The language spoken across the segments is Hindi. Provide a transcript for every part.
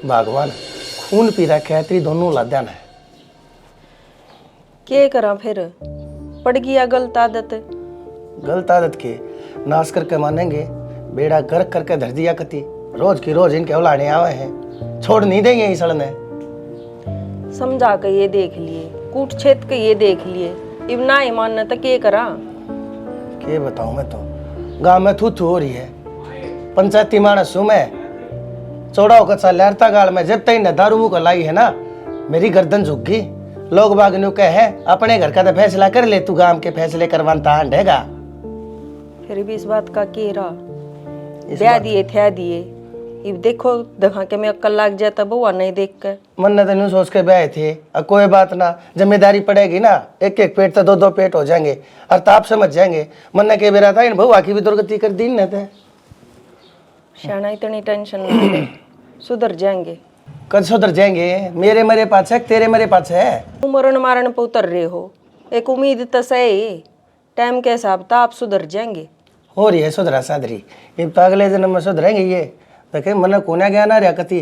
भगवान खून पी रखा है तेरी दोनों लाद्या ने। के करा फिर पड़ गया गलत आदत। गलत आदत के नाश करके मानेंगे, बेड़ा गर्क करके धर दिया कति। रोज की रोज इनके औलाने आवे हैं, छोड़ नहीं देंगे इस सड़ने। समझा के ये देख लिए, कूट छेद के ये देख लिए, इब ना ही मानना तो के करा। के बताऊं मैं तो, गांव में थू थू हो रही है। पंचायती मानस हूं मैं, चौड़ा होकर सा लहरता गाल में जब तक न दारू मुंह को लाई है ना, मेरी गर्दन झुक गई। लोग बाग न्यू कहे अपने घर का तो फैसला कर ले, तू गांव के फैसले करवाता हंडेगा। फिर भी इस बात का के रहा, ब्याह दिए थे दिए, इब देखो दखा के मैं अक्कल लाग जाता बुआ नहीं देख के। मन ने तो न्यू सोच के ब्याह थे, अब कोई बात ना, जिम्मेदारी पड़ेगी ना, एक एक पेट तो दो दो पेट हो जाएंगे और ताप समझ जाएंगे। मन ने के बेरा था इन बहुआ की भी दुर्गति कर दी न थे। शाना इतनी टेंशन ना ले, सुधर जाएंगे। कद सुधर जाएंगे? मेरे मरे पाछे तेरे मरे पाछे है। तुम मरण मारण पे उतर रहे हो, एक उम्मीद तो सही, टाइम के हिसाब तो आप सुधर जाएंगे। हो रही है सुधरा साधरी, अब तो अगले जन्म में सुधरेंगे ये। देखे मन कोना ज्ञान आ रहा कति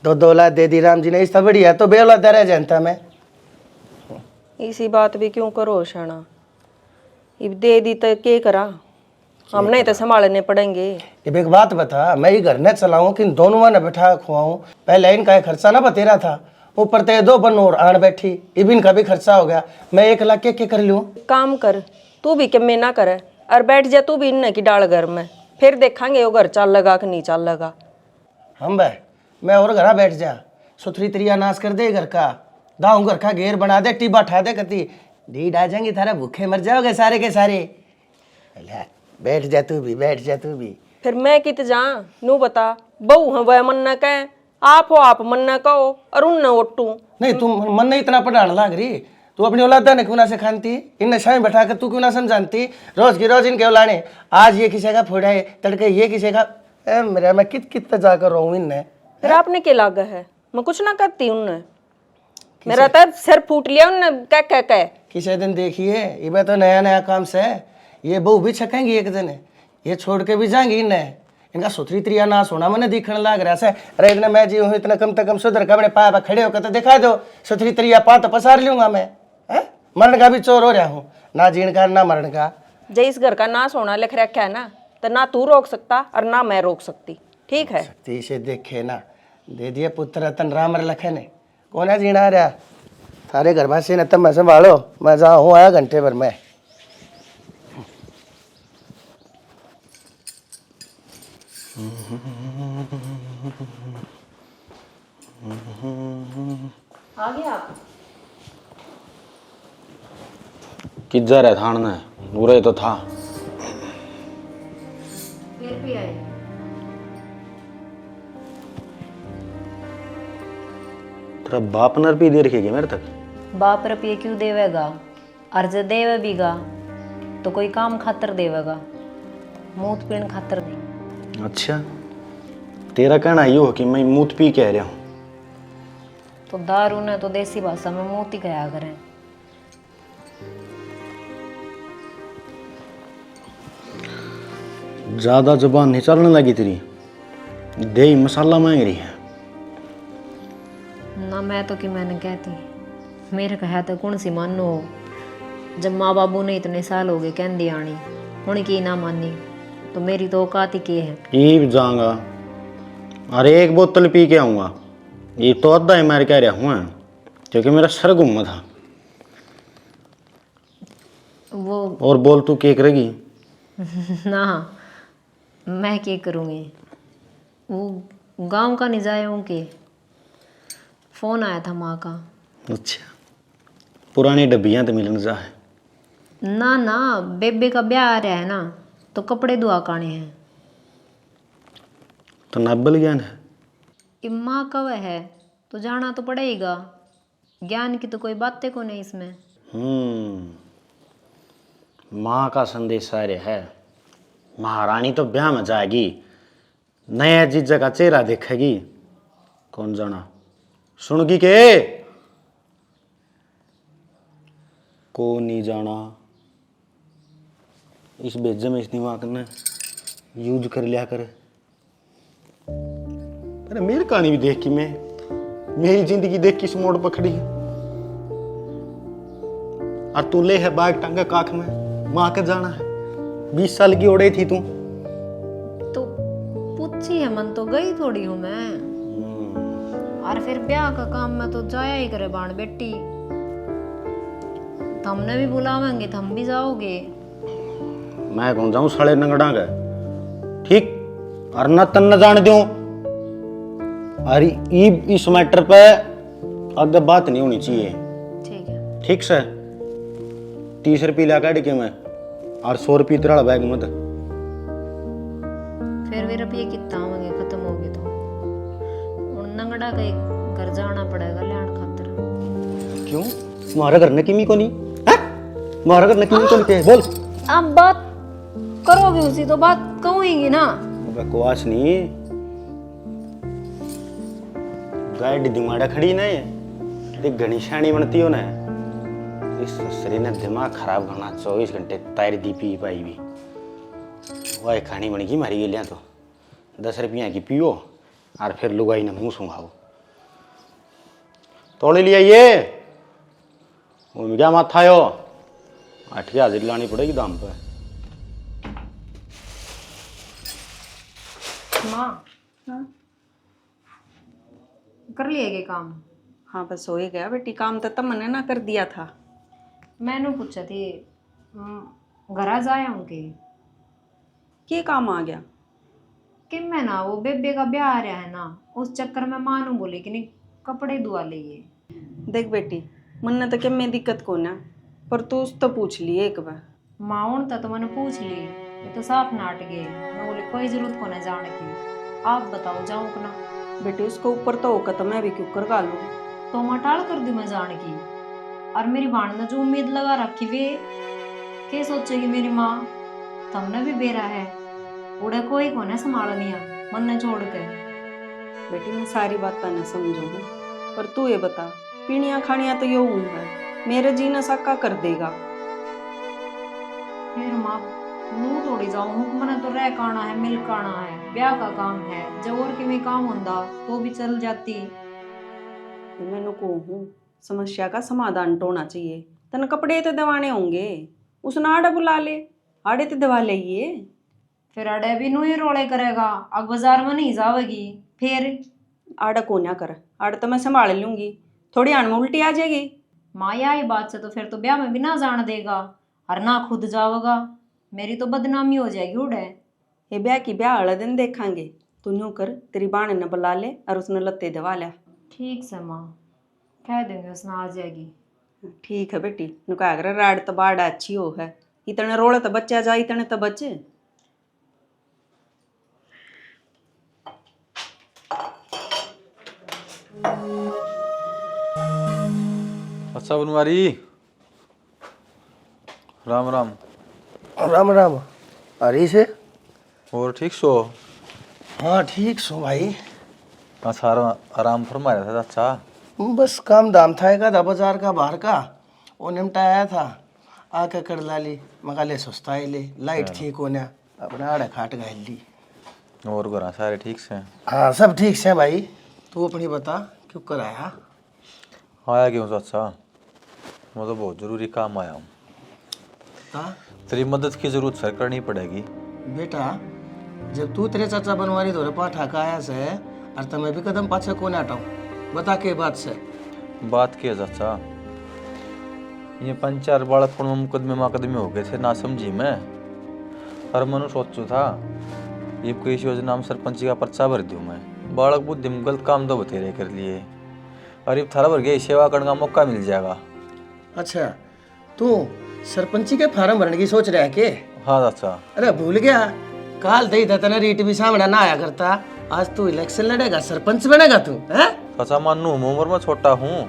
दो दो औलाद दे दी राम जी ने, इस तो बढ़िया तो बेऔलाद रह जानता मैं। इसी बात भी क्यों करो शाना, इब दे दी तो के करा, हमने तो संभालने पड़ेंगे। अब एक बात बता, मैं ही घर न चलाऊं कि दोनों ने बैठा खुआऊं? पहले इनका खर्चा ना बतेरा था, ऊपर ते दो बन और आन बैठी, इब इनका भी खर्चा हो गया। मैं 1 लाख के कर लूं? काम कर तू भी, कमे ना करे और बैठ जा तू भी इन्ने की डाल घर में, फिर देखेंगे वो घर चल लगा कि नहीं चल लगा। हम भाई मैं और घरा बैठ जा, सुथरी त्रिया नाश कर दे घर का, दाऊ घर का घेर बना दे, टीबा ठा दे कति, ढीड आ जाएंगी थारा, भूखे मर जाओगे सारे के सारे। बैठ जा तू भी, बैठ जा तू भी। फिर मैं कित जा नू बता, बहू है वह मन न कहे, आप हो आप मन न कहो और उन न ओटू। नहीं तुम मन नहीं इतना पढ़ाने लाग रही, तू अपनी औलादा ने क्यों ना सिखाती, इन नशा में बैठा कर तू क्यों ना समझाती? रोज की रोज इनके औलाने, आज ये किसी का फोड़ा है, तड़के ये किसी का। मेरा मैं कित कित जाकर रहूं इनने। फिर आपने क्या लागा है, मैं कुछ ना करती उनने, मेरा तो सिर फूट लिया उनने कह कह। किसी दिन देखिए ये तो नया नया काम से ये बहू भी छकेंगी एक दिन, ये छोड़ के भी जाएंगी इन्हें। इनका सुथरी त्रिया नाश होना मैंने दिखने लग रहा है। अरे इतना मैं जी हूँ, इतना कम से कम सुधर का अपने पाया खड़े होकर तो दिखा दो, सुथरी त्रिया पा तो पसार लूंगा मैं। मरण का भी चोर हो रहा हूँ, ना जीण का ना मरण का। जय इस घर का नाश होना लिख रखा है ना, तो ना तू रोक सकता और ना मैं रोक सकती, ठीक है? शक्ति से देखे ना, दे दिए पुत्र रतन राम लखे ने, कौन है जीना रहा थारे घर वासी ने, तब मैं संभालो, मैं जहाँ हूँ आया घंटे भर में। आ गया किधर है थान ने, बुरे तो था। फिर भी आए। तेरा बाप नर भी दे रखेगी मेरे तक। बाप रुपये क्यों देवेगा, अर्ज देवे बीगा तो कोई काम खातर देवेगा, मूत पीण खातर नहीं। अच्छा तेरा कहना यो हो कि मैं मूत पी कह रहा हूँ? तो दारू ने तो देसी भाषा में मूत ही कहा करें। ज्यादा जुबान नहीं चलने लगी तेरी, दे मसाला मांग रही है ना। मैं तो कि मैंने कहती, मेरे कहा तो कौन सी मानो, जब माँ बाबू ने इतने साल हो गए कहती आनी, हूँ की ना मानी तो मेरी तो औकात ही के है। ये जाऊंगा अरे 1 बोतल पी के आऊंगा, ये तो अद्धा ही मार कह रहा हूँ, क्योंकि मेरा सर गुम था। वो और बोल तू क्या करेगी? ना मैं क्या करूँगी, वो गांव का नहीं जाए हूँ के फोन आया था माँ का। अच्छा पुरानी डब्बियाँ तो मिलने जा है। ना ना बेबे का ब्याह आ रहा है ना, तो कपड़े धुआ काने हैं। तो नाबल ज्ञान है, कि माँ कब है तो जाना तो पड़ेगा, ज्ञान की तो कोई बातें को नहीं इसमें। माँ का संदेश सारे है, महारानी तो ब्याह में जाएगी, नया जीजा का चेहरा देखेगी, कौन जाना सुनगी के को नहीं जाना। इस बेज्जे में इस दिमाग ने यूज कर लिया करे। अरे मेरी कहानी भी देख की मैं, मेरी जिंदगी देख किस मोड़ पर खड़ी है। और तू ले है बैग टंगा काख में, माँ के जाना है। 20 साल की ओड़े थी तू। तो पूछी है मन तो गई थोड़ी हूँ मैं। और फिर ब्याह का काम में तो जाया ही करे बाण बेटी। हमने भी बुलावेंगे, हम भी जाओगे। मैं कौन जाऊं साले नंगड़ा का, ठीक। और न तन न जान दूं। अरे इस मैटर पे आगे बात नहीं होनी चाहिए, ठीक है। ठीक से। 30 रुपये ला काट के मैं, और 100 रुपये तेरा बैग मत। फिर भी रुपये कितना होंगे, खत्म हो गए तो उन नंगड़ा का एक घर जाना पड़ेगा लेने खातिर। क्यों? तुम्हारा घर ने किमी को नहीं है? तुम्हारा घर ने किमी को नहीं बोल। अब बात करोगे उसी तो बात कहूंगी ना। बकवास नहीं, गाड़ी दिमाड़ा खड़ी ना ये, देख घनी शानी बनती हो ना। इस ससुरी ने दिमाग खराब करना, 24 घंटे तार दी पी पाई भी। वह कहानी बन गई मारी गलियां तो 10 रुपया की पियो और फिर लुगाई ने मुंह सुंघाओ। तोड़ लिया ये वो क्या माथा यो 8,000 लानी पड़ेगी दाम पे। माँ कर लिए ये काम? हाँ बस हो ही गया बेटी, काम तो तुमने ना कर दिया था। मैंने पूछा थी घर जाया उनके ये काम आ गया कि मैं ना वो बेबे का ब्याह आ रहा है ना, उस चक्कर में मानू बोले कि नहीं कपड़े धुआ लिए। देख बेटी, मन तो क्या में दिक्कत को ना, पर तू उस तो पूछ ली एक बार। माउन तो मैंने पूछ ली, ये तो साफ नाट गए। मैं बोले कोई जरूरत को ना जाने की, आप बताओ जाऊँ कि ना। बेटी उसको ऊपर तो होगा तो मैं भी क्यों कर गालू। तो मटाल कर दी मैं जाने की। और मेरी बाण ने जो उम्मीद लगा रखी वे क्या सोचेगी मेरी माँ। तुमने भी बेरा है, उड़े कोई को ना संभालनिया मन ने छोड़ के। बेटी मैं सारी बात ना समझू, पर तू ये बता, पीनिया खानिया तो यो है, मेरे जीना साका कर देगा। फिर माँ नू थोड़ी जाऊँ, हुक्म ने तो रह काना है, मिल काना है, ब्याह का काम है। जब और कि काम होंदा तो भी चल जाती। मैंने को हूँ समस्या का समाधान टोना चाहिए। तन कपड़े तो दवाने होंगे, उसने आड़े बुला ले, आड़े तो दवा लेगी। फिर अड़े भी नू ही रोले करेगा, अब बाजार में नहीं जावेगी। फिर आड़ा को ना कर, आड़ा तो मैं संभाल लूंगी, थोड़ी आन में उल्टी आ जाएगी। माँ यही बात से तो फिर तो ब्याह में भी ना जान देगा और ना खुद जाओगा। मेरी तो बदनामी हो जाएगी उड़े। ये ब्याह की ब्याह वाला दिन देखांगे। तू न्यू कर, तेरी बाण ने बुला ले और उसने लत्ते दवा लिया। ठीक से माँ, कह देंगे उसने आ जाएगी। ठीक है बेटी, नु कहा कर राड़ तो बाड़ा अच्छी हो है, इतने रोड़े तो बच्चा जा, इतने तो बच्चे। अच्छा बनवारी, राम राम। राम राम। अरे से और ठीक सो? हाँ ठीक सो भाई। सारा आराम फरमाया था। अच्छा बस काम दाम था एक आधा बाजार का बाहर का, वो निमटा आया था, आके कर ला ली। मगा ले सस्ता ही ले, लाइट थी कोने अपना आड़े खाट गए ली। और घर सारे ठीक से? हाँ सब ठीक से भाई। तू अपनी बता क्यों कर आया? आया क्यों चाचा? मैं तो बहुत जरूरी काम आया हूँ। तेरी मदद की जरूरत सर करनी पड़ेगी। बेटा जब तू तेरे चाचा बनवारी धोरे पाठा का आया से और तमें भी कदम पाछे कोने हटाऊं, बता के बात से। बात की है चाचा, ये 5-4 बालक में मुकदमे माकदमे हो गए थे ना समझी मैं। और मनु सोचू था ये कोई योजना में सरपंची का पर्चा भर दूँ मैं। बालक बुद्धि में गलत काम तो बतेरे कर लिए, और ये थारा भर गया सेवा करने का मौका मिल जाएगा। अच्छा तू सरपंची के फार्म भरने की सोच रहा है के? हाँ चाचा। अरे भूल गया, काल दही था तना रीट भी सामने ना आया करता। आज तू इलेक्शन लड़ेगा, सरपंच बनेगा तू है? चाचा मानू उम्र में छोटा हूँ,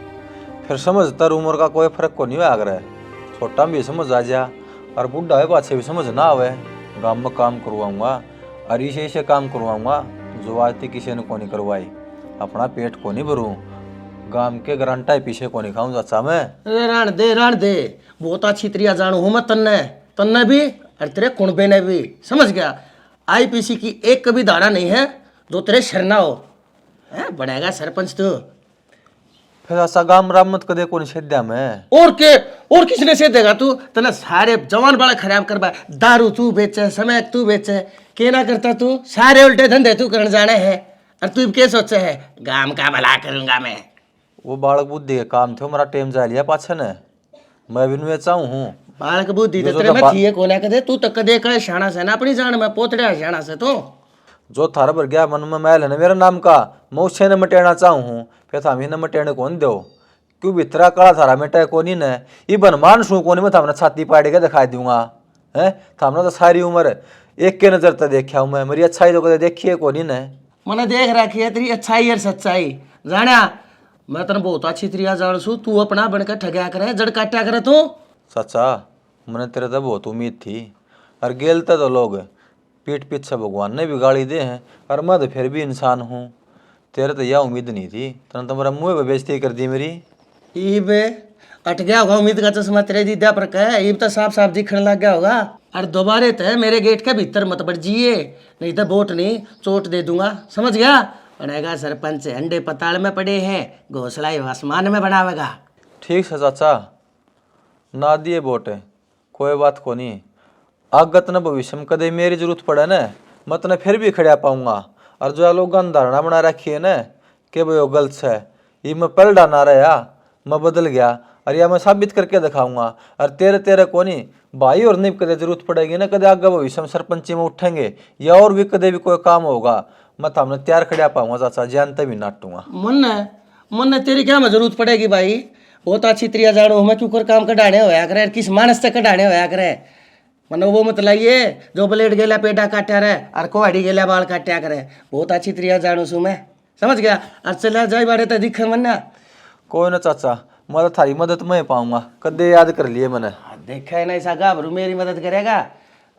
फिर समझतर उम्र का कोई फर्क को नहीं आग्रह। छोटा भी समझ आ जा और बुढ़ा है पाछे भी समझ ना आवे। गाँव में काम करवाऊंगा और इसे काम करवाऊंगा जो आज तक किसी ने को नहीं करवाई। अपना पेट को नहीं भरूँ, गांव के गारंटा पीछे को नहीं खाऊं चाचा मैं। अरे रान दे, बहुत अच्छी तरिया जानू हूँ मैं तन्ने भी और तेरे कुणबे ने भी, समझ गया? आईपीसी की एक कभी धारा नहीं है जो तेरे शरणा हो। हैं बनेगा सरपंच तू। फिर ऐसा गाम रामत कदे को निषेध्या में और के और किसने से देगा तू? तना सारे जवान बाला खराब करवा, दारू तू बेचे, समैक तू बेचे, के ना करता तू? सारे उल्टे धंधे तू करने जाने हैं और तू क्या सोचे है गांव का भला करूंगा मैं? वो बालक बुद्धि के काम थे, मेरा टेम जा लिया पाछे ने, मैं भी नुए चाहूँ हूँ। बालक बुद्धि तो तेरे में थी है कोने कदे, तू तक कदे का शाना से ना अपनी जान में पोतड़े शाना से तो जो थारा भर गया मन में मैल है ना मेरा नाम का, मैं उससे न मटेना चाहूँ हूँ। फिर था न मटेने कौन दो क्यों भितरा काला थारा मिटा कोनी ने ये बनमान शू कोनी में थामने छाती पाड़ के दिखाई दूंगा है। थामने तो सारी उम्र एक के नजर तक देखा हूँ मैं, मेरी अच्छाई तो कदे देखी है कोनी ने। मैंने देख रखी है तेरी अच्छाई और सच्चाई जाना, मैं तेने बहुत अच्छी तरीका जान सू, तू अपना बनकर ठगया करे जड़ काटा करे तू। सच्चा मैंने तेरे तो बहुत उम्मीद थी और गेलते तो लोग पीठ पीछे भगवान ने भी गाली दे हैं और मैं तो फिर भी इंसान हूँ। तेरे तो यह उम्मीद नहीं थी, तने तो मेरा मुँह पे बेइज्जती कर दी मेरी। ईब अट गया होगा उम्मीद का चश्मा तेरे दीदा पर का, ईब तो साफ साफ दिखने लग गया होगा। और दोबारे तो मेरे गेट के भीतर मत बढ़ जिए, नहीं तो वोट नहीं चोट दे दूंगा, समझ गया? बनेगा सरपंच, अंडे पताल में पड़े हैं, घोंसला ही आसमान में बनावेगा। ठीक है चाचा, ना दिए वोट कोई बात को नहीं, आगत न भविष्य में कदे मेरी जरूरत पड़े न मैं तने फिर भी खड़ा पाऊंगा। और जो लोग धारणा बना रखी है न कि भाई वो गलत है, ये मैं पलटा ना रहा, मैं बदल गया और या मैं साबित करके दिखाऊंगा। और तेरे तेरे को नहीं भाई और नहीं कदे जरूरत पड़ेगी ना, कदे आगे भविष्य में सरपंची में उठेंगे या और भी कदे भी कोई काम होगा, मैं थामने तैयार खड़ा पाऊंगा चाचा, जानते भी नाटूंगा। मन तेरी क्या में जरूरत पड़ेगी भाई, बहुत अच्छी तरीका जानो मैं क्यों कर काम कढ़ाने होया करे, किस मानस से कढ़ाने होया करे। मनो वो मत लाइए जो ब्लेड गेला पेटा काटा रहे और कोहड़ी गेला बाल काटा करे, बहुत अच्छी तरीका जानो सू मैं, समझ गया? और चला जाए बारे तो दिखे मन ना कोई ना चाचा, मैं तो थारी मदद मैं पाऊंगा, कदे याद कर लिए मैंने। देखा है ना ऐसा गाभरू मेरी मदद करेगा।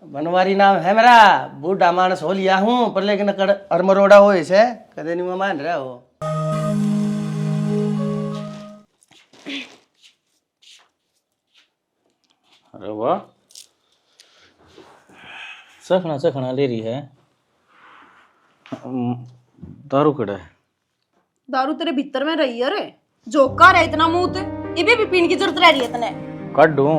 बनवारी नाम है मेरा, बूढ़ा मानस हो लिया हूँ पर लेकिन अरमरोड़ा हो इसे कदे नहीं मैं मान रहा हो। अरे वाह, चखना चखना ले रही है। दारू कड़ा है? दारू तेरे भीतर में रही है रे, जोका रे इतना मुंह ते इबे भी पीने की जरूरत रह रही है तने। काट दूं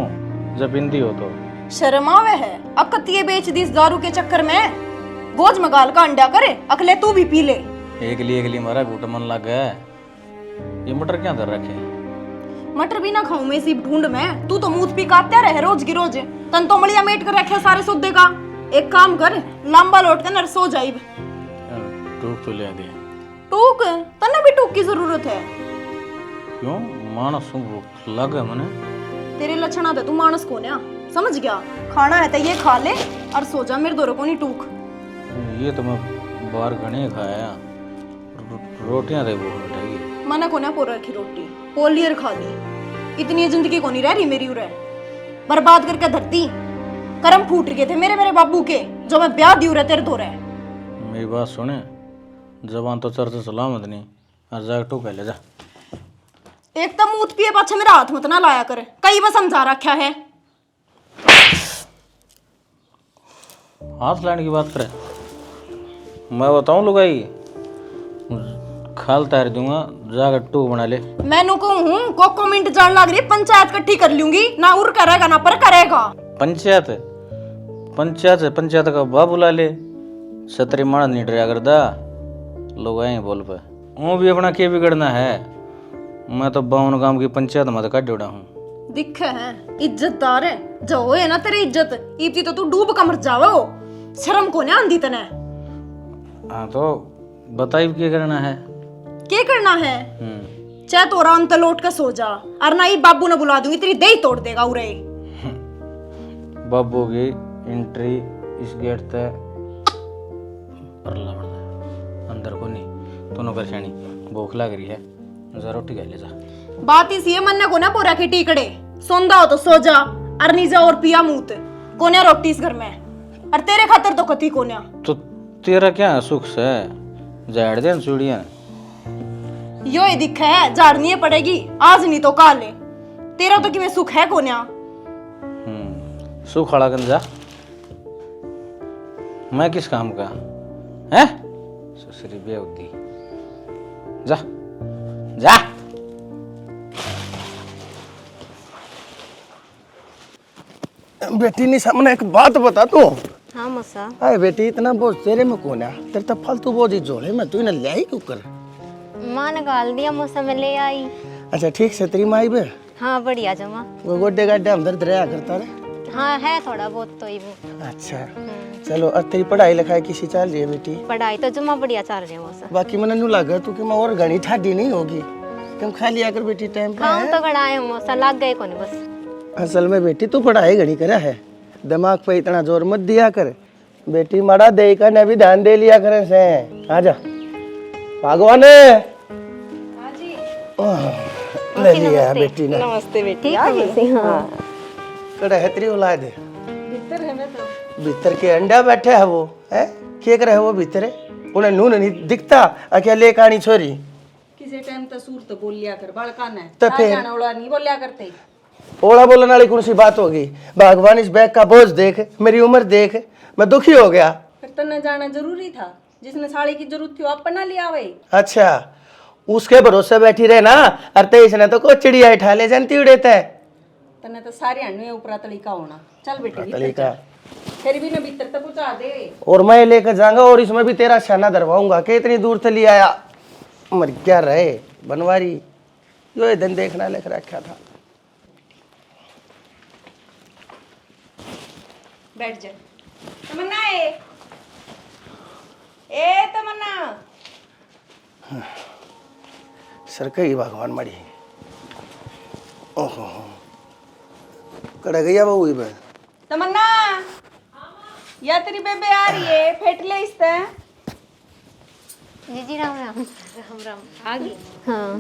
जब पिंदी हो तो। शर्म आवे है, अकतिये बेच दी इस दारू के चक्कर में, गोज मगाल का अंडा करे अकले तू भी पी ले। एक लिए मारा घूट मन लग गया। ये मटर क्या कर रखे? मटर भी ना खाऊं मैं इसी ढूंढ में, तू तो मुंह पी काटता रहे रोज की रोज, तन तो मलिया मेट कर रखे सारे सौदे का। एक काम कर, लंबा लौट कर नरसो जाइब। टूक तो ले दे। टूक? तने भी टूक की जरूरत है? क्यों? मानस भूख लग है मने। तेरे लक्षण आते तू मानस को ना, समझ गया? खाना है तो ये खा ले और सो जा, मेरे दोरो को नहीं टूक। ये तो मैं बाहर घने खाया, रोटियां दे वो उठेगी। मना को ना पोर रखी रोटी, पोलियर खा ली, इतनी जिंदगी को नहीं रह रही मेरी उरे, बर्बाद करके धरती। करम फूट गए थे मेरे बाबू के, जो मैं ब्याह दी उरे तेरे दो रहे। मेरी बात सुने, जबान तो चर्चा सलामत नहीं, और जा टूक ले जा। एक तो मूत पिए पाछे मेरा हाथ मत ना लाया कर, कई बार समझा रखा है। हाथ लाने की बात करे, मैं बताऊं लुगाई, खाल तार दूंगा, जाकर टू बना ले। मैनू को हूँ को मिनट जान लग रही, पंचायत इकट्ठी कर लूंगी, ना उर करेगा ना पर करेगा। पंचायत पंचायत का बाप बुला ले, सतरी माण नहीं डरा करदा, लोग आए बोल पे। वो भी अपना क्या बिगड़ना है, मैं तो 52 गांव की पंचायत में काट उड़ा हूँ। दिखे है इज्जतदार है, जो है ना तेरी इज्जत, इतनी तो तू डूब कर मर जावे हो, शर्म को ना आंदी तने। हाँ तो बताइए क्या करना है? क्या करना है? चाहे तो आराम से लौट कर सो जा, और ना ही बाबू ने बुला दूंगी, तेरी दही तोड़ देगा उरे। बाबू की एंट्री इस गेट तक अंदर को नहीं, दोनों परेशानी भूख लग रही है, जरा रोटी खा ले जा। बात इसी है, मन को ना पोरा के टीकड़े, सोंदा हो तो सो जा, और नीजा और पिया मूत कोन्या रोटी इस घर में, और तेरे खातर तो कती कोन्या। तो तेरा क्या सुख से झाड़ दे चूड़िया, यो ही दिखा है, झाड़नी पड़ेगी आज नहीं तो काल, तेरा तो कि सुख है कोन्या। सुख खड़ा गंजा, मैं किस काम का है? ससुरी बेवती जा जा। बेटी नहीं सामने एक बात बता तू। हाँ मसा। अरे बेटी इतना बोझ तेरे में कौन है? तेरे तो फालतू बोझ ही झोले में तू इन्हें ले आई क्यों कर? माँ ने गाल दिया मौसम में ले आई। अच्छा ठीक से तेरी माई बे हाँ बढ़िया जमा। वो गोड्डे गाड्डे हम दर्द रहा करता रे। हाँ है थोड़ा बहुत तो ही वो। अच्छा चलो और तेरी पढ़ाई लिखाई किसी चल रही है बेटी? पढ़ाई तो जमा बढ़िया चल रही है मौसम। बाकी मैंने नू लगा तू कि मैं और घनी ठाडी नहीं होगी। तुम खा लिया कर बेटी टाइम पे। खाऊं तो गड़ा है मौसम लग गए कोनी बस। असल में बेटी तू पढ़ाई घनी करा है, दिमाग पे इतना जोर मत दिया कर बेटी। माड़ा दे का ने भी ध्यान दे लिया करे से। आजा भगवान ले लिया बेटी ने। नमस्ते बेटी। ठीक है मौसी। हाँ कड़ा है तेरी औलाद है? भीतर है। मैं तो भीतर के अंडा बैठे है वो है के करे है वो भीतर है। उन्हें नून नहीं दिखता अकेले कहानी छोरी। किसी टाइम तो सूर तो बोल लिया कर बड़का ने। तो फिर ओला नहीं बोलिया करते। ओला बोलने वाली कौन सी बात होगी? भगवान इस बैग का बोझ देख, मेरी उम्र देख, मैं दुखी हो गया। फिर तन्ने जाना जरूरी था। जिसने साड़ी की जरूरत थी वो अपना लिया वही। अच्छा उसके भरोसे बैठी रहे ना। अरे इसने तो कोई चिड़िया उठा ले जानती उड़े थे। तन्ने तो सारी हन्ने ऊपर तलीका होना। चल बेटी तरीका फिर भी ना भीतर तक पहुंचा दे। और मैं लेकर जाऊंगा और इसमें भी तेरा शाना दरवाऊंगा कि इतनी दूर से ले आया। मर क्या रहे बनवारी यो दिन देखना लेकर रखा था। बैठ जा तमन्ना। ए तमन्ना। सरकई भगवान मड़ी। ओहो कड़ा गया बहू इबे। तमन्ना या तेरी बेबे आ रही है फेट ले इसते। जी जी राम राम। राम राम आ गई। हाँ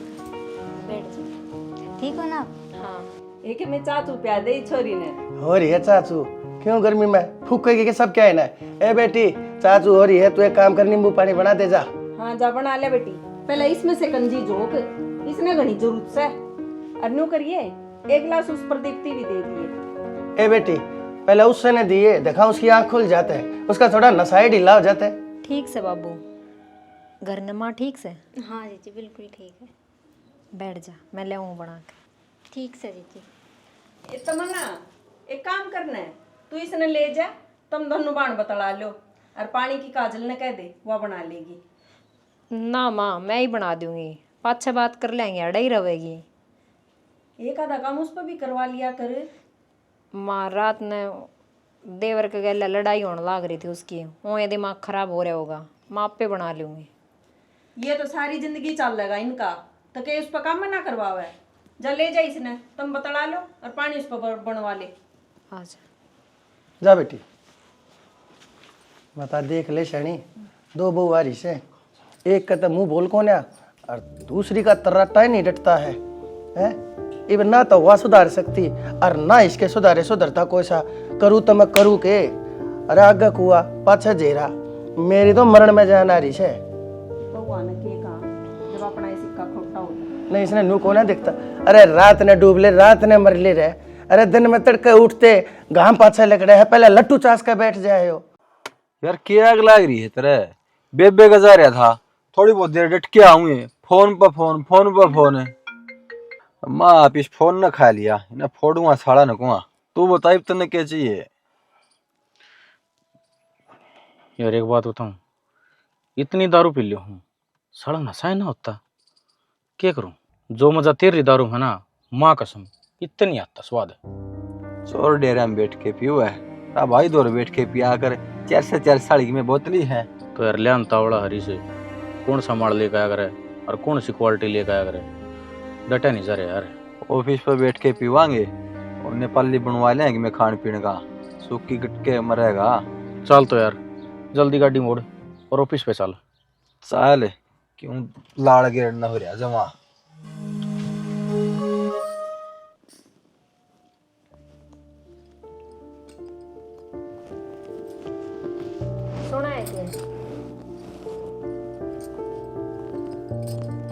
बैठ जा। ठीक हो ना? हाँ एक में चाचू प्या दे छोरी ने। हो रही है चाचू? क्यों गर्मी में फूकेगी कि सब क्या है ना? ए बेटी चाचू हो रही है, तू एक काम कर नींबू पानी बना दे जा। हाँ जा बना ले बेटी। पहले इसमें से कंजी जोक इसने घनी जरूरत से अनु करिए। एक गिलास उस पर देखती भी दे दिए। ए बेटी पहले उससे ने दिए देखा उसकी आंख खुल जाते है, उसका थोड़ा नसाई ढीला हो जाता है। ठीक से बाबू। घर न माँ ठीक से? हाँ जीजी बिल्कुल ठीक है। बैठ जा मैं ले आऊँ बना के। ठीक से जीजी। ए तमन्ना एक काम करना है तू इसने ले जा। तुम दोनों बाण बतला लो और पानी की काजल ने कह दे वो बना लेगी। ना माँ मैं ही बना दूंगी। पाँच बात कर लेंगे अड़ा ही रहेगी। एक आधा काम उस पर भी करवा लिया कर। माँ रात ने देवर के गले लड़ाई होने लग रही थी उसकी। वो ये दिमाग खराब हो रहा होगा। माँ आपे बना लूंगी। ये तो सारी जिंदगी चल लेगा इनका तो के उस पर काम ना करवावे। जा ले जा इसने तुम बतला लो और पानी उस पर बनवा ले। अच्छा जा बेटी बता देख ले शनी दो बहू आ रही से। एक का तो मुंह बोल कौन है और दूसरी का तर्राटा ही नहीं डटता है, हैं? इवन ना तो वह सुधार सकती और ना इसके सुधारे सुधरता कोई सा। करूँ तो मैं करूँ के? अरे आगे कुआ पाछा जेरा मेरी तो मरण में जान आ रही है। भगवान के कहा जब अपना सिक्का खोटा होता। नहीं इसने नू को ना दिखता। अरे रात ने डूब ले रात ने मर ले रहे। अरे दिन में तड़के उठते घाम पाछे लग रहे हैं पहले लट्टू चास के बैठ जाए हो। यार क्या आग लाग रही है तेरे? बेबे का जा रहा था थोड़ी बहुत देर डट के आऊंगे। फोन पर फोन फोन पर फोन है। माँ आप इस फोन न खा लिया ना फोड़ूंगा साड़ा नकुआ। तू बताई तने क्या चाहिए? यार एक बात बताऊं, इतनी दारू पी लियो हूँ साला नशा ही ना होता। क्या करूं? जो मजा तेरी दारू है ना माँ कसम इतनी आता स्वाद है। चोर डेरा में बैठ के पियो है अब भाई दौर बैठ के पिया कर 4 से 4 साड़ी में बोतली है। तो यार ले तावड़ा हरी से कौन सा माल लेकर आया करे और कौन सी क्वालिटी लेकर आया करे। डटे नहीं जा रहे यार। ऑफिस पर बैठ के पीवांगे और नेपाली बनवा लेंगे मैं खान पीने का। सूखी गटके मरेगा। चल तो यार जल्दी गाड़ी मोड़ और ऑफिस पे चल। चल क्यों लाड़ गिरना हो रहा जमा। सुना है के?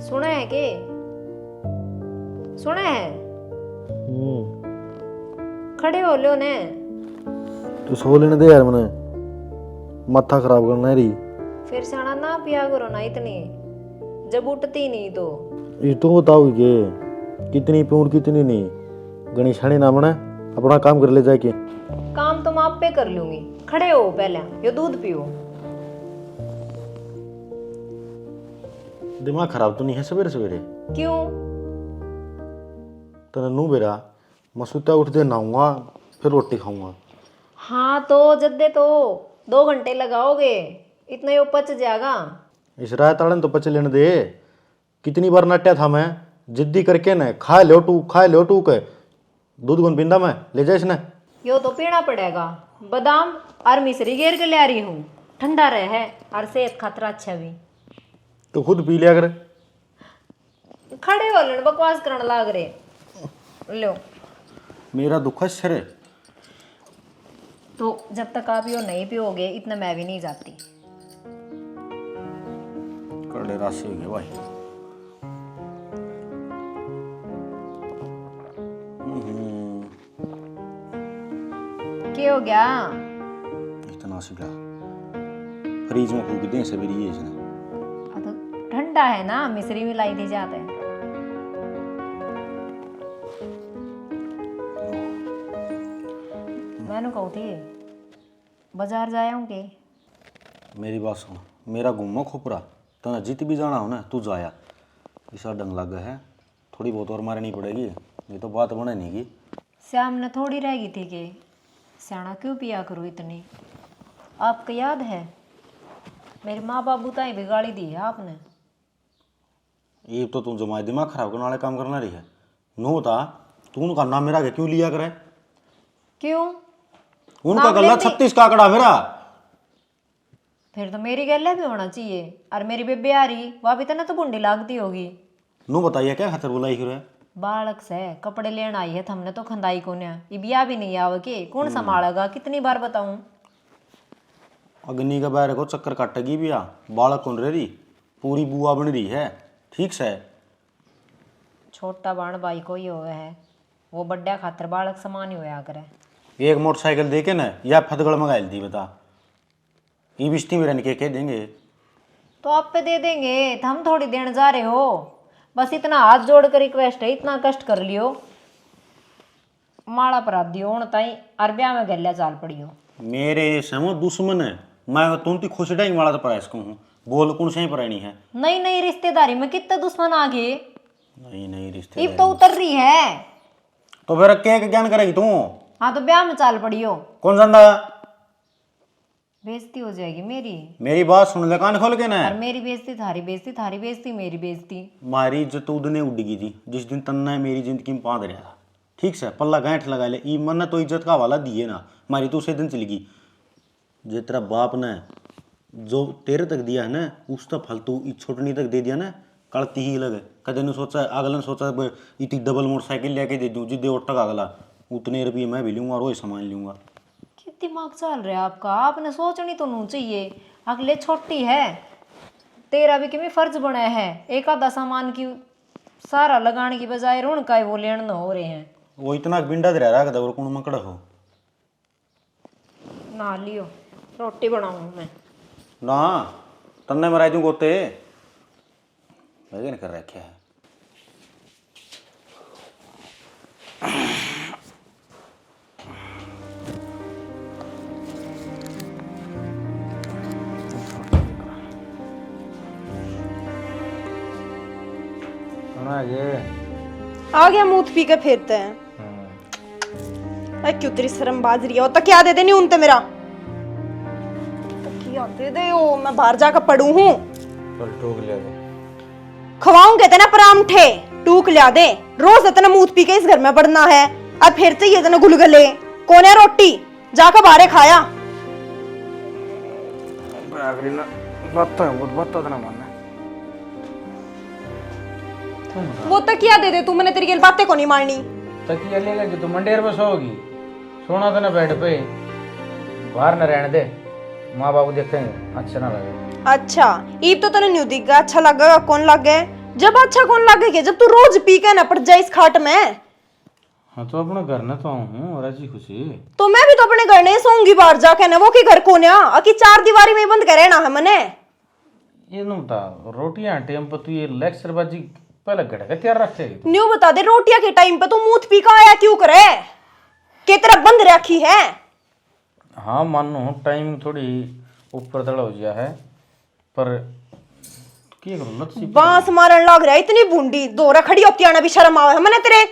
सुना है के? सुना है? खड़े हो लो ने। तू सो लेने दे यार मने माथा खराब करना है री। फिर साना ना पिया करो ना इतनी। जब उठती नहीं तो। ये तो बताओ कि कितनी पीऊँ कितनी नहीं। गणेशानी ना बने, अपना काम कर ले जाके। काम तो मैं आप पे कर लूंगी, खड़े हो पहले, यो दूध पियो। दिमाग खराब तो नहीं है सवेरे सवेरे? क्यों? तो नू बेरा मैं सुता उठते नहाऊंगा फिर रोटी खाऊंगा। हाँ तो जद्दे तो 2 घंटे लगाओगे, इतना यो पच जाएगा। इस रात ताड़न तो पच लेने दे। कितनी बार नट्या था मैं, जिद्दी करके न खा लो टू के दूध गुन पींदा मैं, ले जा इसने। यो तो पीना पड़ेगा। बादाम और मिश्री घेर के ले आ रही हूँ, ठंडा रहे है और सेहत खातिर अच्छा भी। तो खुद पी लिया कर। खड़े हो लेन, बकवास करने लाग रहे। लो मेरा दुख है सिर। तो जब तक आप यो नहीं पियोगे इतना मैं भी नहीं जाती। कड़े राशि हो गए भाई। क्या हो गया? इतना सिला फ्रीज में फूक दें सवेरे ये इसने। तो ठंडा है ना, मिश्री मिलाई दी जाता है। मैंने कहू थी बाजार जाऊंगे। मेरी बात सुन, मेरा घूमो खोपरा तना जित भी जाना हो ना तू जाया। ऐसा डंग लग है, थोड़ी बहुत और मारनी पड़ेगी, ये तो बात बने नहीं की। श्याम ने थोड़ी रह गई थी कि स्याणा क्यों पिया करूँ इतनी। आपको याद है मेरे माँ बाबू ताई भी गाली दी है आपने। ये तो तू जमाए दिमाग खराब करने वाले काम करना रही है। नो था तू उनका नाम मेरा के क्यों लिया करे? क्यों? उनका नाम गला लेती। 36 का आंकड़ा मेरा। फिर तो मेरी गले भी होना चाहिए। और मेरी बेबे आ रही वह भी तो ना तो बुंडी लागती होगी। नो बताइए क्या खातर बुलाई है? बालक से कपड़े लेना आई है, हमने तो खंदाई को ने बिया भी नहीं आवे के कौन संभालेगा? कितनी बार बताऊं? अग्नि के बारे को चक्कर काटेगी भी बालक कौन रही, पूरी बुआ बन रही है। ठीक से छोटा बाण भाई को ही हुआ है, वो बड्डा खातर बालक समान ही होया करे। एक मोटरसाइकिल देके ना या फतगड़ मंगा दी बता, ये बिस्ती में रहने के कह देंगे। तो आप पे दे देंगे, तो हम थोड़ी देने जा रहे हो। बस इतना हाथ जोड़ कर रिक्वेस्ट है, इतना कष्ट कर लियो, माला पर दियो उन ताई अरबिया में गलिया चाल पड़ियो। मेरे समो दुश्मन है, मैं तुम ती खुश डाई वाला तो प्राइस को हूँ, बोल कौन सही परानी है। नई नई रिश्तेदारी में कितने दुश्मन आ गए। नहीं रिश्ते इब तो उतर रही है। तो फिर क्या ज्ञान करेगी तू? हाँ तो ब्याह में चाल पड़ियो। कौन जानता? बेइज्जती हो जाएगी मेरी। मेरी बात सुन ले कान खोल के ना। और मेरी बेइज्जती थारी बेइज्जती, थारी बेइज्जती मेरी बेइज्जती। मारी इज्जत उदने उड़ गई थी जिस दिन तन्ना मेरी जिंदगी में पाद रहा था। ठीक से पल्ला गांठ लगा ले, ई मन तो इज्जत का हवाला दिए ना, मारी तो उसे दिन चली गई। जे तेरा बाप ने जो तेरे तक दिया है ना, उसका फल तू छोटनी तक दे दिया ना, कड़ती ही लगे। कदे ने सोचा, अगले ने सोचा इतनी डबल मोटरसाइकिल लेके दे दूँ, जिद्दे और तक अगला उतने रुपये मैं भी लूँगा और वही सामान लूँगा। क्या दिमाग चल रहा है आपका? आपने सोचनी तो नहीं चाहिए, अगले छोटी है, तेरा भी किमी फर्ज बना है। एक आधा सामान की सारा लगाने की बजाय ऋण का वो लेन हो रहे हैं। वो इतना बिंडा दे रहा है कौन मकड़ा हो ना लियो, रोटी बनाऊँ मैं ना, तन्ने मरा दूँ गोते वजन कर रखे है। आ गया मुंह पी के फेरते हैं। क्यों तेरी शर्म बाज रही है? तो क्या दे देनी उन ते मेरा क्या दे दे ओ, मैं बाहर जाकर पढ़ू हूँ। खवाऊंगे तेना परांठे टूक लिया दे। रोज इतना मुंह पी के इस घर में पढ़ना है, अब फिर चाहिए इतना गुलगुले। कौन है रोटी जाकर बाहर खाया। वो तकिया दे दे तू, मैंने तेरी बातें को नहीं मारनी। तकिया लेगा कि तू मंडेर पे सोगी? सोना तो ना बेड पे, बाहर न रहने दे, माँ बाबू देखेंगे अच्छा ना लगे। अच्छा ईब तो तने न्यू दिखा, अच्छा लगेगा कौन लगे? जब अच्छा कौन लगेगा जब तू रोज पी के ना पड़ जाए इस खाट में। हाँ तो अपने घर न तो आऊँ हूँ राजी खुशी। तो मैं भी तो अपने घर नहीं सोऊंगी बाहर जाके ना। वो की घर कोने की 4 दीवारी में बंद करे ना है मने। ये न बता रोटियां टाइम पर तू ये लेक्चर बाजी पहले घड़े का तैयार रखेगी न्यू बता दे, रोटिया के टाइम पे तू मूत पी का आया क्यों करे? के तेरा बंद रखी है? हाँ मानो टाइम थोड़ी ऊपर तड़ा हो गया है पर क्या करूँ लस्सी बांस मारन लग रहा है, इतनी बूंदी दोरा खड़ी होती आना भी शर्म आवे हमने तेरे।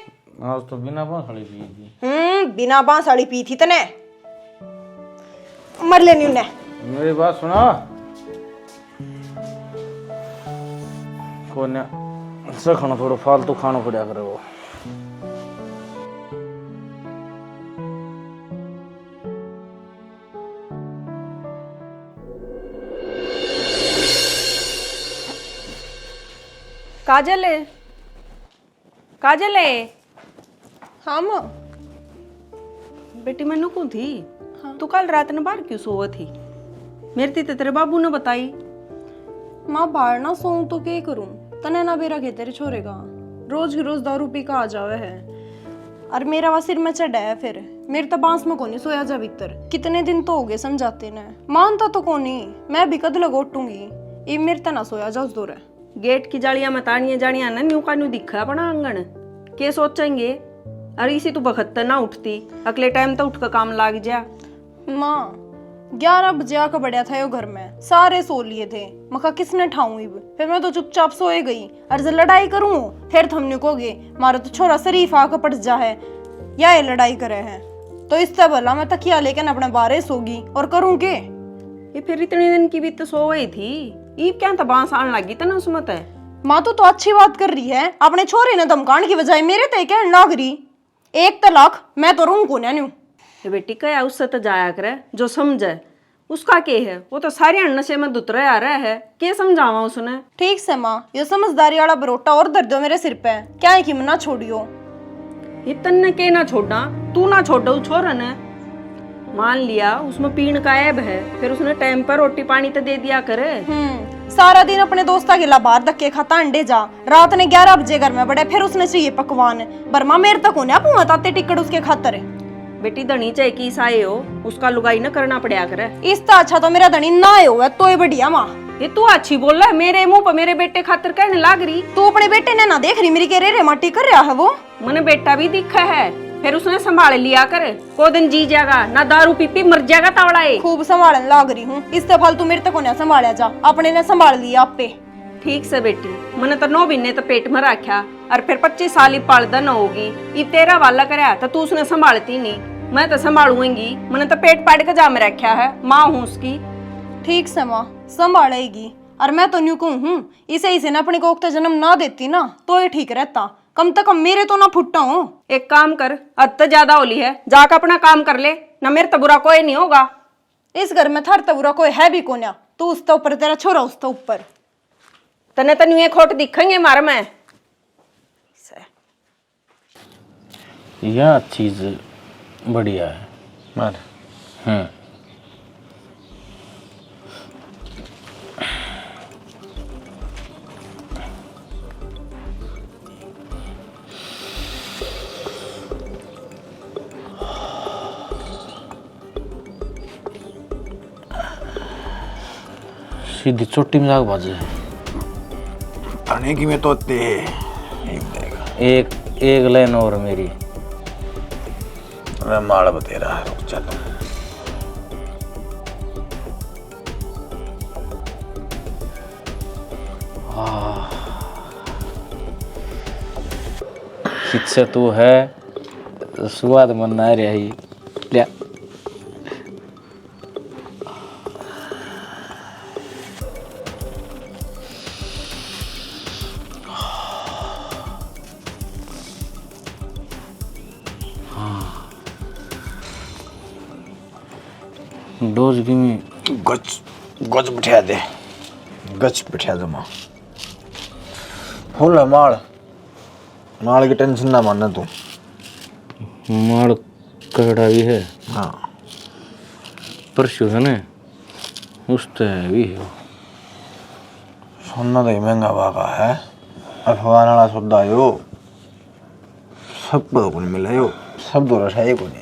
आज तो बिना बांस वाली पी थी। बिना बांस वाली पी थी तने मर लेनी उन्हें। मेरी बात सुना को ना से खाना थोड़ा फालतू खाना पड़ा करे वो काजल है, काजल है। हाँ माँ। बेटी मैनू को थी तू कल रात ने बाहर क्यों सोवा थी? मेरे तो तेरे बाबू ने बताई। माँ बाहर ना सोऊं तो क्या करूं? तने ना बेरा के तेरे छोरे का रोज की रोज दारू पी का आ जावे है और मेरा वह सिर में चढ़ा है। फिर मेरे तो बांस में कोनी सोया जा भीतर, कितने दिन तो हो गए समझाते ने, मानता तो कोनी। मैं भी कद लगोटूंगी ये मेरे तना सोया जा उस दौरे। गेट की जालियां मतानियां जानियां ना न्यू का न्यू दिखा अपना आंगन के सोचेंगे। अरे इसी तू बखत ना उठती अगले टाइम तो उठ कर काम लाग जा। माँ 11 बजे आकर बढ़िया था यो घर में, सारे सो लिए थे। मका किसने ठाऊं इब? फिर मैं तो चुपचाप सोए गई। और जब लड़ाई करूं फिर थमने कोगे मारा तो छोरा शरीफ आकर पट जा है या ये लड़ाई करे है तो इससे भला मैं तकिया लेकर अपने बारे सोगी और करूं के? ये फिर इतने दिन की भी तो सो गई थी, ईब क्या था बांस आने लगी तना उसमें है। माँ तो अच्छी बात कर रही है, अपने छोरे ने धमकाने की बजाय मेरे ते कहने लाग रही। 1 तलाक मैं तो रहूं को न्यू। ये बेटी क्या उससे तो जाया करे जो समझे उसका के है। वो तो सारे नशे में दुतरे आ रहा है, के समझावा उसने। ठीक से माँ, ये समझदारी वाला बरोटा और दर्द दो मेरे सिर पे। क्या है कि मना छोड़ियो। ये तन्ने के ना छोड़ना, तू ना छोड़ दो छोरा ने। मान लिया उसमें पीण का ऐब है, फिर उसने टाइम पर रोटी पानी तो दे दिया करे। सारा दिन अपने दोस्ता के ला बाहर धक्के खाता अंडे जा, रात ने 11 बजे घर में बड़े, फिर उसने चाहिए पकवान। बर्मा मेरे तक होने पुआ ताते टिकट उसके खातर। बेटी धनी चाहे की साए हो उसका लुगाई न करना पड़ा करे। इससे अच्छा तो मेरा धनी ना आयो है तो ये बढ़िया माँ। ये तू अच्छी बोल रहा है, मेरे मुंह पर मेरे बेटे खातिर कहने लाग रही। तू अपने बेटे ने ना देख रही मेरी के रे माटी कर रहा है वो? मैंने बेटा भी दिखा है, फिर उसने संभाल लिया कर। को दिन जी जाएगा ना दारू पी पी मर जाएगा तावड़ा है। खूब संभालने लाग रही हूँ, इससे फालतू मेरे तक होने संभाला जा, अपने ने संभाल लिया आपे। ठीक से बेटी, मैंने तो 9 महीने तो पेट में रखा और फिर 25 साल ही पालदा न होगी। ये तेरा वाला कराया तो तू उसने संभालती नहीं, मैं तो संभालूंगी। मैंने तो पेट पाड़ के जाम रखा है, माँ हूँ उसकी। ठीक से माँ संभालेगी। और मैं तो न्यू कहूँ हूँ इसे ने अपने को जन्म ना देती ना तो ये ठीक रहता, कम से कम मेरे तो ना फुट्टा हूँ। एक काम कर, हद तो ज्यादा होली है, जाकर अपना काम कर ले ना, मेरे तो बुरा कोई नहीं होगा। इस घर में थर तो बुरा कोई है भी कोन्या, तू उसके ऊपर तेरा छोरा उसके ऊपर। तने तो न्यू खोट दिखेंगे मार में। यह चीज बढ़िया है मार सीधी चोटी में जाग बाजे खाने की में तो एक एक लाइन और मेरी माड़ बतेरा है। रुक चल शिक्षा तू है स्वाद मन ना रही ले। डोज की में गच गच बिठा दे, गच बिठा दे माँ। फुल है माड़, माड़ की टेंशन ना मानना तू। माड़ कड़ा भी है। हाँ परसों है ना उस भी है। सोना तो ही महंगा भागा है, अफवाह वाला सौदा यो सब को नहीं मिला यो, सब दो रसाई को नहीं।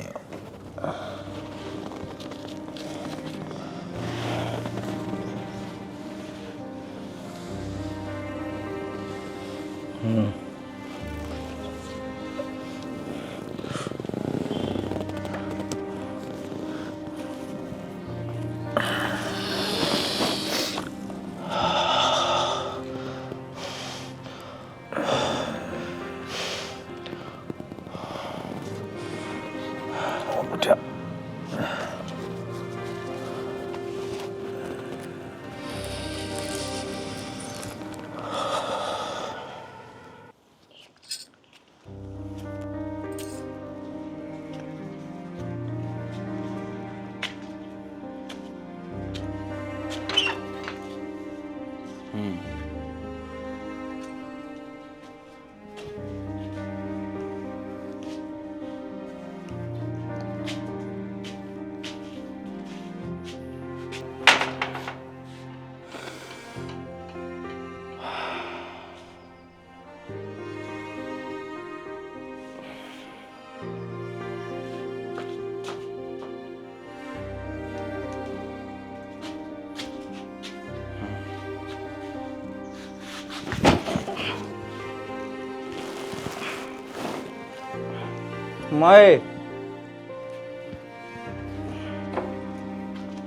माए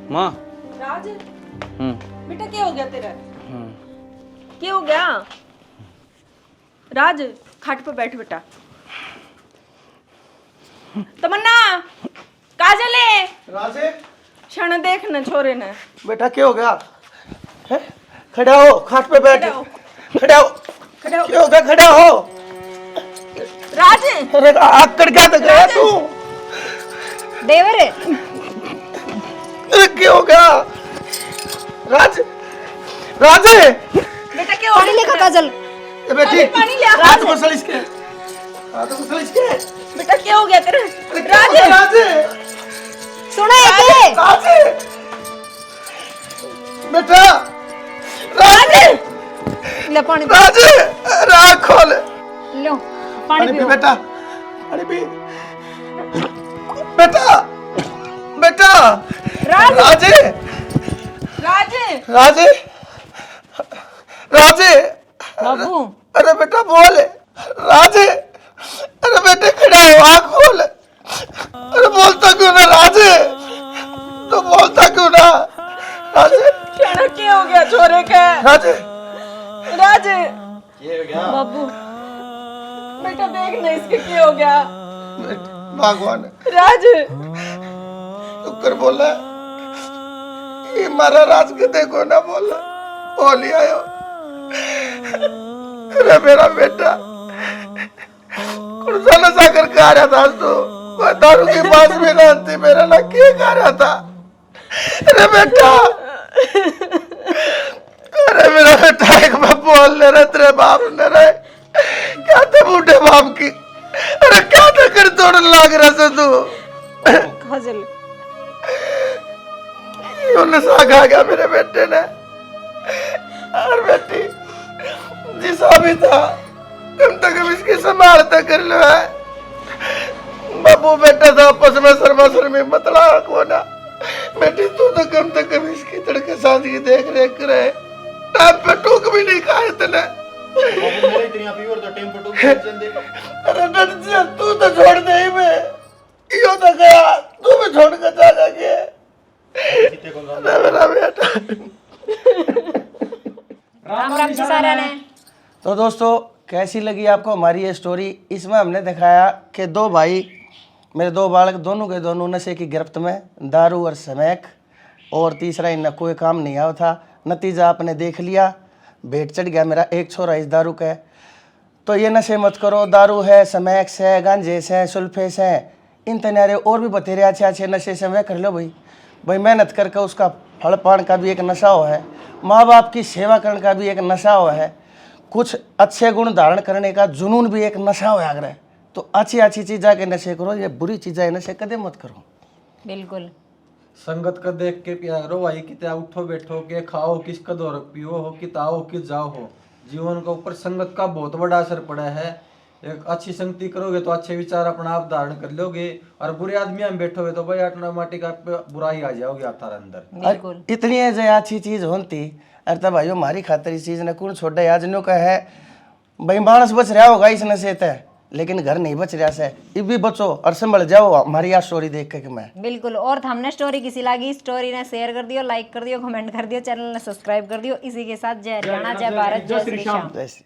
माँ। राज हम्म बेटा क्या हो गया तेरा? क्या हो गया? राज खाट पे बैठ बेटा। तमन्ना काजल है राजे क्षण देख न छोरे ने। बेटा क्या हो गया है? खड़ा हो, खाट पे बैठ। खड़ा हो, खड़ा हो। क्या हो गया? खड़ा हो। राज अरे आकर क्या तक गया तू? देवर अरे क्या हो गया? राज राजे बेटा क्या हो पानी लेकर काजल। ए बेटी पानी ले आ। हाथ मसल इसके, हाथ मसल इसके। बेटा क्या हो गया तेरे? अरे क्या हो गया राजे? सुना है के? राजे बेटा, राजे ले पानी राजे, अरे आँख खोल। लो पानी पानी पी पियो। बेटा, पानी पी बेटा, बेटा। राजे राज राजे राजे, बाबू अरे बेटा बोल। राजे, अरे बेटे खड़ा हो, आँख खोल। अरे बोलता क्यों ना राजे? तो बोलता क्यों ना राजे? क्षण क्या हो गया छोरे का? राजे राज बाबू बेटा देख ना इसके क्या हो गया? भगवान राज शुक्र बोला, ये मारा राज के देखो ना बोला, बोली आयो। अरे मेरा बेटा कौन सा नशा करके आ रहा था आज तो? मैं दारू के पास में ना थी, मेरा ना क्या खा रहा था? अरे बेटा, अरे मेरा बेटा एक बार बोल ले रहे, तेरे बाप ने रहे क्या थे बूढ़े बाप की? अरे क्या था कर तोड़ लाग रहा था तू? काजल ये नशा खा गया मेरे बेटे ने। और बेटी जिसा भी था कम तक इसकी संभाल तक कर लो है। बाबू बेटा था आपस में शर्मा शर्मी मतला को ना। बेटी तू तो कम तक इसकी तड़के साथ की देख रेख करे, टाइम पे टूक भी नहीं खाए तने। अरे नंदिया तू तो छोड़ दे ही मैं, यो तो गया तू भी छोड़ के चला गया। अरे मेरा बेटा। राम राम जी सारा ने। तो दोस्तों कैसी लगी आपको हमारी ये स्टोरी? इसमें हमने दिखाया कि दो भाई, मेरे दो बालक, दोनों के दोनों नशे की गिरफ्त में, दारू और स्मैक, और तीसरा इनका कोई काम नहीं आया था। नतीजा आपने देख लिया, भेंट चढ़ गया मेरा एक छोरा इस दारू का। तो ये नशे मत करो, दारू है, स्मैक्स है, गांजे है, सुल्फेस है, इन तनारे और भी बतेरे अच्छे अच्छे नशे से वह कर लो भाई। भाई मेहनत करके उसका फल पान का भी एक नशा हो है, माँ बाप की सेवा करने का भी एक नशा हो है, कुछ अच्छे गुण धारण करने का जुनून भी एक नशा हो आग्रह। तो अच्छी अच्छी चीज़ा के नशे करो, ये बुरी चीज़ा नशे कदे मत करो। बिल्कुल संगत का देख के प्यारो भाई, कितना उठो बैठो के खाओ, किसका दौर पियो हो, कि ताओ कि जाओ हो। जीवन के ऊपर संगत का बहुत बड़ा असर पड़ा है। एक अच्छी संगति करोगे तो अच्छे विचार अपना आप धारण कर लोगे, और बुरे आदमी में बैठोगे तो भाई ऑटोमेटिक आप पे बुराई आ जाओगे आपके अंदर। बिल्कुल इतनी जो अच्छी चीज़ होती, अरे तो भाइयों हमारी खातर इस चीज़ ने कौन छोड़ा। आज नो का है भाई मानस बच रहा होगा इस नशे से, लेकिन घर नहीं बच रहा से। इब भी बचो और संभल जाओ हमारी यह स्टोरी देख के कि मैं बिल्कुल। और हमने स्टोरी किसी लगी, स्टोरी ने शेयर कर दियो, लाइक कर दियो, कमेंट कर दियो, चैनल ने सब्सक्राइब कर दियो। इसी के साथ जय हरियाणा, जय भारत, जय श्री श्याम। जैसी